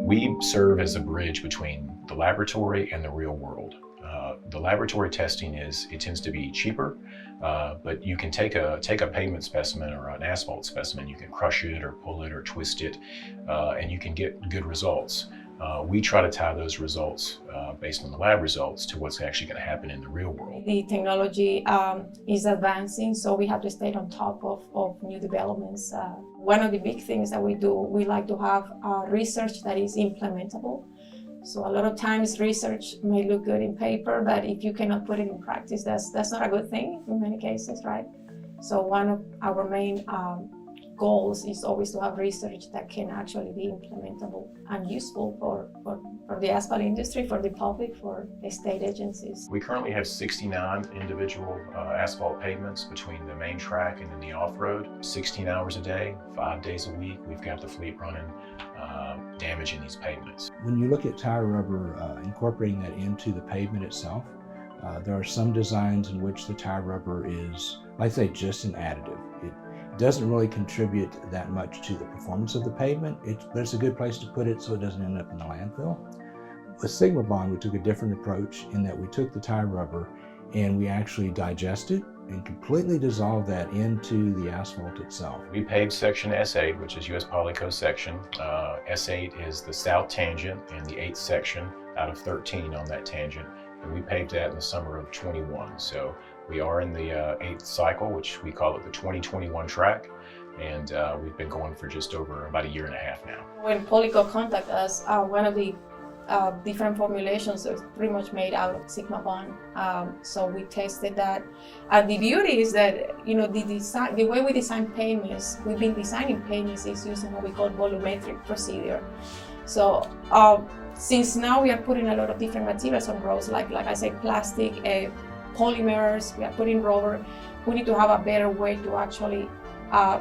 We serve as a bridge between the laboratory and the real world. The laboratory testing it tends to be cheaper, but you can take a pavement specimen or an asphalt specimen, you can crush it or pull it or twist it, and you can get good results. We try to tie those results based on the lab results to what's actually going to happen in the real world. The technology is advancing, so we have to stay on top of new developments. One of the big things that we do, we like to have research that is implementable. So a lot of times research may look good in paper, but if you cannot put it in practice, that's not a good thing in many cases, right? So one of our main goals is always to have research that can actually be implementable and useful for the asphalt industry, for the public, for the state agencies. We currently have 69 individual asphalt pavements between the main track and then the off-road. 16 hours a day, 5 days a week, we've got the fleet running, damaging these pavements. When you look at tire rubber, incorporating that into the pavement itself, there are some designs in which the tire rubber is, like I say, just an additive. It doesn't really contribute that much to the performance of the pavement, but it's a good place to put it so it doesn't end up in the landfill. With SigmaBond, we took a different approach in that we took the tire rubber and we actually digested and completely dissolved that into the asphalt itself. We paved section S8, which is US Polyco section. S8 is the south tangent and the 8th section out of 13 on that tangent. And we paved that in the summer of 21. So we are in the 8th cycle, which we call it the 2021 track. And we've been going for just over about a year and a half now. When Polyco contacted us, one of the different formulations is pretty much made out of SigmaBond. So we tested that. And the beauty is that, you know, the way we design pavements, we've been designing pavements is using what we call volumetric procedure. So since now we are putting a lot of different materials on roads, like I said, plastic, polymers, we are putting rubber, we need to have a better way to actually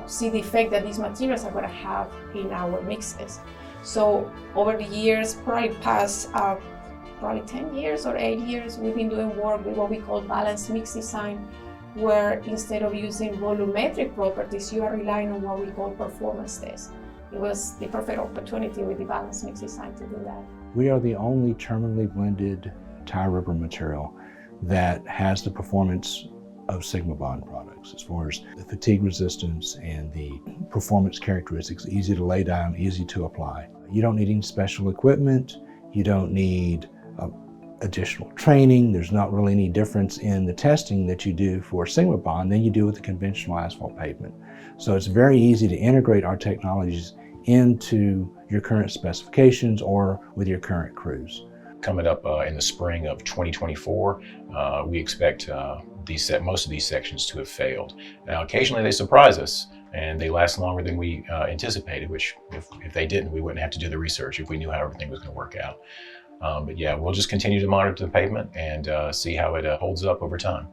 see the effect that these materials are going to have in our mixes. So over the years, probably past 10 years or 8 years, we've been doing work with what we call balanced mix design, where instead of using volumetric properties, you are relying on what we call performance tests. It was the perfect opportunity with the balanced mix design to do that. We are the only terminally blended tire rubber material that has the performance of SigmaBond products as far as the fatigue resistance and the performance characteristics, easy to lay down, easy to apply. You don't need any special equipment, you don't need additional training, there's not really any difference in the testing that you do for SigmaBond than you do with the conventional asphalt pavement. So it's very easy to integrate our technologies into your current specifications or with your current crews. Coming up in the spring of 2024, we expect most of these sections to have failed. Now, occasionally they surprise us and they last longer than we anticipated, which if they didn't, we wouldn't have to do the research if we knew how everything was going to work out. But yeah, we'll just continue to monitor the pavement and see how it holds up over time.